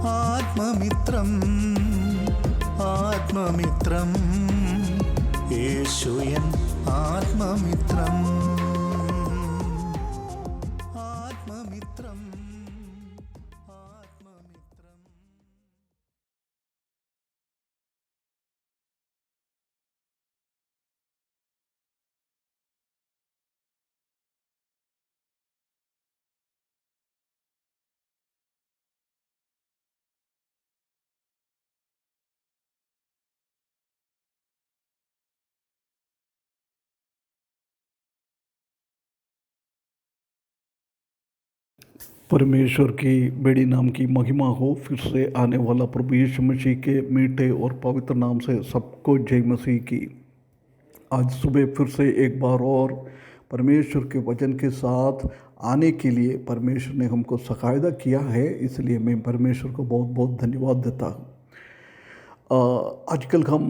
ആത്മമിത്രം ആത്മമിത്രം യേശു N ആത്മമിത്രം ആത്മമിത്രം ആത്മമിത്രം. परमेश्वर की बड़ी नाम की महिमा हो। फिर से आने वाला प्रभु यीशु मसीह के मीठे और पवित्र नाम से सबको जय मसीह की। आज सुबह फिर से एक बार और परमेश्वर के वचन के साथ आने के लिए परमेश्वर ने हमको सकायदा किया है, इसलिए मैं परमेश्वर को बहुत बहुत धन्यवाद देता हूँ। आजकल हम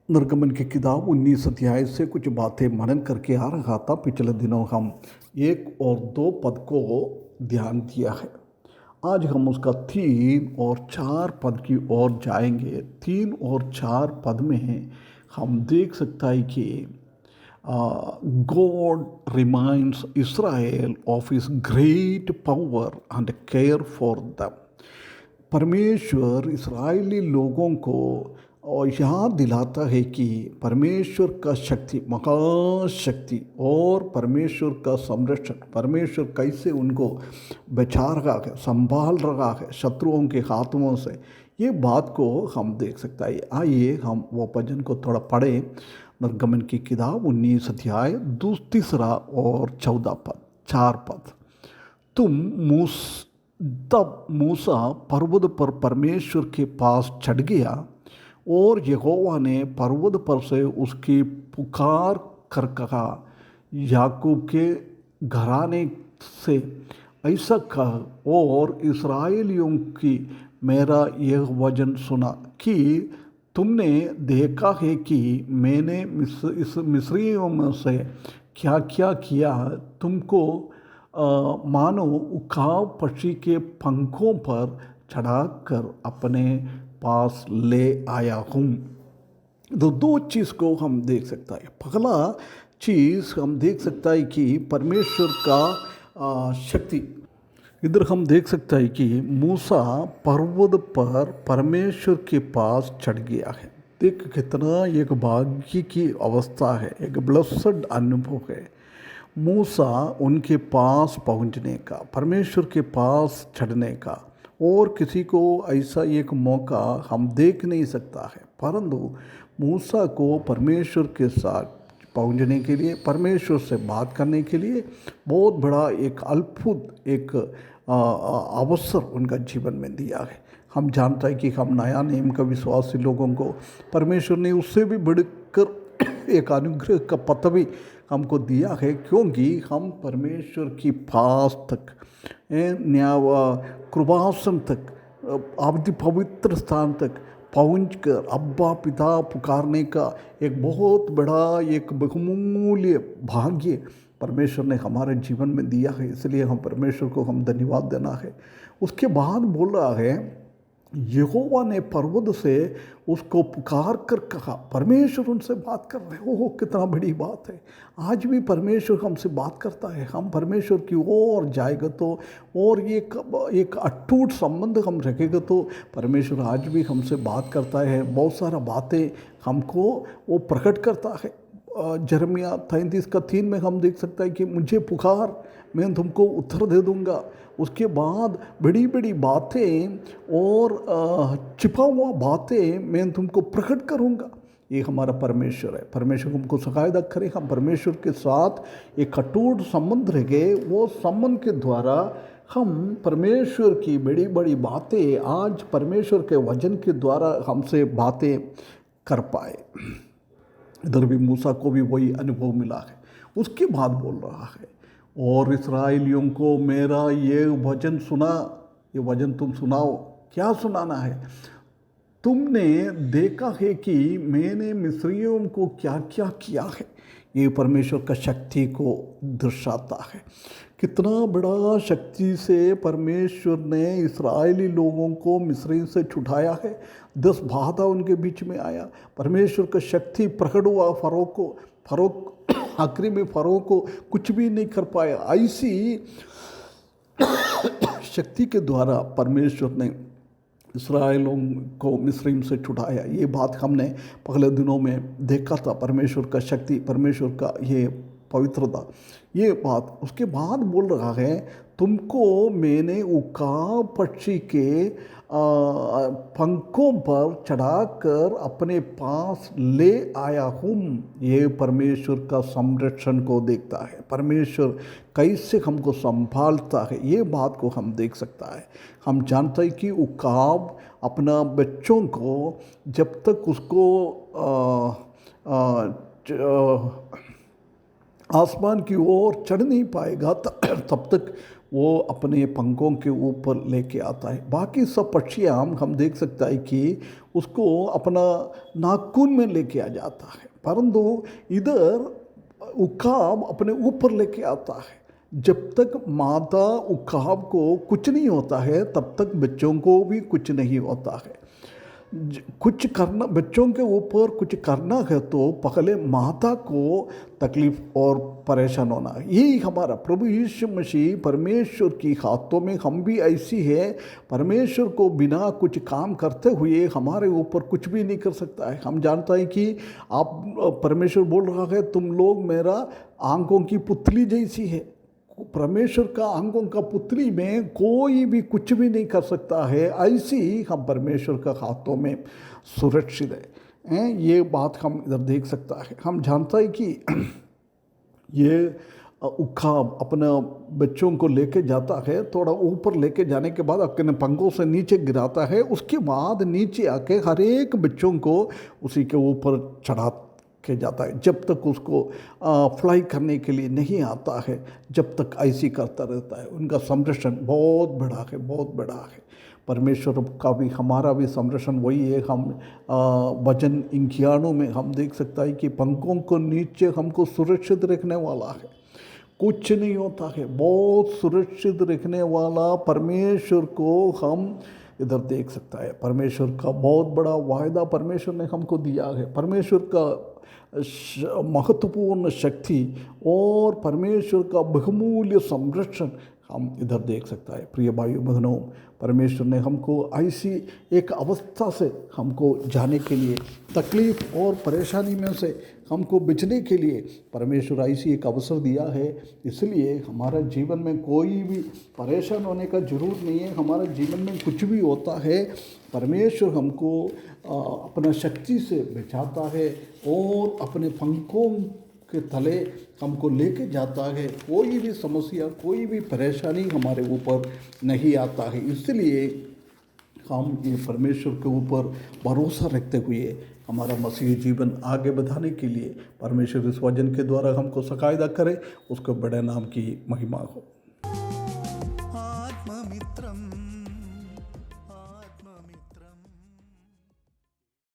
निर्गमन की किताब 19 अध्याय से कुछ बातें मनन करके आ रहा था। पिछले दिनों हम 1 और 2 पद को ध्यान दिया है। आज हम उसका 3 और 4 पद की ओर जाएंगे। 3 और 4 पद में हम देख सकता है कि God reminds Israel of his great power and care for them. परमेश्वर इस्राएली लोगों को और याद दिलाता है कि परमेश्वर का शक्ति, महाशक्ति और परमेश्वर का संरक्षण, परमेश्वर कैसे उनको बचा रहा है, संभाल रहा है शत्रुओं के हाथों से। ये बात को हम देख सकता है। आइए हम वो वचन को थोड़ा पढ़ें। निर्गमन की किताब 19 अध्याय 3 और 14 पद, 4 पद। तब मूसा पर्वत पर परमेश्वर के पास चढ़ गया और यहोवा ने पर्वत पर से उसकी पुकार कर कहा, याकूब के घराने से ऐसा कहा और इस्राएलियों की मेरा यह वचन सुना कि तुमने देखा है कि मैंने इस मिस्रियों में से क्या क्या किया। तुमको मानो उकाव पक्षी के पंखों पर चढ़ाकर अपने पास ले आया हूँ। तो 2 चीज़ को हम देख सकता है। पहला चीज़ हम देख सकता है कि परमेश्वर का शक्ति। इधर हम देख सकता है कि मूसा पर्वत पर परमेश्वर के पास चढ़ गया है। देख कितना एक भाग्य की अवस्था है, एक ब्लेस्ड अनुभव है मूसा उनके पास पहुंचने का, परमेश्वर के पास चढ़ने का। और किसी को ऐसा एक मौका हम देख नहीं सकता है, परंतु मूसा को परमेश्वर के साथ पहुंचने के लिए, परमेश्वर से बात करने के लिए बहुत बड़ा एक अद्भुत एक अवसर उनका जीवन में दिया है। हम जानते हैं कि हम नया नियम का विश्वासी लोगों को परमेश्वर ने उससे भी बढ़कर एक अनुग्रह का पत्र भी हमको दिया है, क्योंकि हम परमेश्वर की पास तक, कृपासन तक, अति पवित्र स्थान तक पहुंचकर अब्बा पिता पुकारने का एक बहुत बड़ा एक बहुमूल्य भाग्य परमेश्वर ने हमारे जीवन में दिया है। इसलिए हम परमेश्वर को हम धन्यवाद देना है। उसके बाद बोल रहा है, यहोवा ने पर्वत से उसको पुकार कर कहा। परमेश्वर उनसे बात कर रहे हो, कितना बड़ी बात है। आज भी परमेश्वर हमसे बात करता है। हम परमेश्वर की ओर जाएगा तो और एक अटूट संबंध हम रखेगा तो परमेश्वर आज भी हमसे बात करता है। बहुत सारा बातें हमको वो प्रकट करता है। यिर्मयाह 33:3 में हम देख सकते हैं कि मुझे पुकार, मैं तुमको उत्तर दे दूंगा। उसके बाद बड़ी बड़ी बातें और छिपा हुआ बातें मैं तुमको प्रकट करूंगा। ये हमारा परमेश्वर है। परमेश्वर हमको सकायदा करे हम परमेश्वर के साथ एक अटूट संबंध रखे। वो संबंध के द्वारा हम परमेश्वर की बड़ी बड़ी बातें आज परमेश्वर के वचन के द्वारा हमसे बातें कर पाए। इधर भी मूसा को भी वही अनुभव मिला है। उसके बाद बोल रहा है, और इस्राएलियों को मेरा ये वचन सुना। ये वचन तुम सुनाओ। क्या सुनाना है? तुमने देखा है कि मैंने मिस्रियों को क्या क्या किया है। ये परमेश्वर का शक्ति को दर्शाता है। कितना बड़ा शक्ति से परमेश्वर ने इस्राएली लोगों को मिस्र से छुड़ाया है। 10 बाधा उनके बीच में आया, परमेश्वर का शक्ति प्रकट हुआ। फरो आखिरी में फरो को कुछ भी नहीं कर पाया। ऐसी शक्ति के द्वारा परमेश्वर ने इस्राएलों को मिस्र से छुड़ाया। ये बात हमने पहले दिनों में देखा था, परमेश्वर का शक्ति, परमेश्वर का ये पवित्रता, ये बात। उसके बाद बोल रहा है, तुमको मैंने उकाब पक्षी के पंखों पर चढ़ाकर अपने पास ले आया हूँ। ये परमेश्वर का संरक्षण को देखता है, परमेश्वर कैसे हमको संभालता है, ये बात को हम देख सकता है। हम जानते हैं कि उकाब अपना बच्चों को जब तक उसको आसमान की ओर चढ़ नहीं पाएगा तब तक वो अपने पंखों के ऊपर लेके आता है। बाकी सब पक्षियाँ हम देख सकता है कि उसको अपना नाखून में लेके आ जाता है, परंतु इधर उकाब अपने ऊपर लेके आता है। जब तक माता उकाब को कुछ नहीं होता है तब तक बच्चों को भी कुछ नहीं होता है। कुछ करना, बच्चों के ऊपर कुछ करना है तो पहले माता को तकलीफ और परेशान होना है। यही हमारा प्रभु यीशु मसीह परमेश्वर की हाथों में हम भी ऐसी है। परमेश्वर को बिना कुछ काम करते हुए हमारे ऊपर कुछ भी नहीं कर सकता है। हम जानते हैं कि आप परमेश्वर बोल रहा है, तुम लोग मेरा आंखों की पुतली जैसी है। परमेश्वर का आंखों का पुतली में कोई भी कुछ भी नहीं कर सकता है। ऐसी ही हम परमेश्वर का हाथों में सुरक्षित है। ये बात हम इधर देख सकता है। हम जानता है कि ये उकाब अपना बच्चों को लेके जाता है, थोड़ा ऊपर लेके जाने के बाद अपने पंखों से नीचे गिराता है। उसके बाद नीचे आके हर एक बच्चों को उसी के ऊपर चढ़ा के जाता है। जब तक उसको फ्लाई करने के लिए नहीं आता है, जब तक ऐसी करता रहता है। उनका संरक्षण बहुत बड़ा है, बहुत बड़ा है। परमेश्वर का भी हमारा भी संरक्षण वही है। हम वचन 91 में हम देख सकता है कि पंखों को नीचे हमको सुरक्षित रखने वाला है, कुछ नहीं होता है। बहुत सुरक्षित रखने वाला परमेश्वर को हम इधर देख सकता है। परमेश्वर का बहुत बड़ा वायदा परमेश्वर ने हमको दिया है। परमेश्वर का महत्वपूर्ण शक्ति और परमेश्वर का बहुमूल्य संरक्षण हम इधर देख सकता है। प्रिय भाइयों बहनों, परमेश्वर ने हमको ऐसी एक अवस्था से हमको जाने के लिए, तकलीफ़ और परेशानी में से हमको बचने के लिए परमेश्वर ऐसी एक अवसर दिया है। इसलिए हमारा जीवन में कोई भी परेशान होने का जरूरत नहीं है। हमारा जीवन में कुछ भी होता है, परमेश्वर हमको अपना शक्ति से बचाता है और अपने पंखों के तले हमको लेके जाता है। कोई भी समस्या, कोई भी परेशानी हमारे ऊपर नहीं आता है। इसलिए हम ये परमेश्वर के ऊपर भरोसा रखते हुए हमारा मसीही जीवन आगे बढ़ाने के लिए परमेश्वर इस वचन के द्वारा हमको सकायदा करे। उसके बड़े नाम की महिमा हो।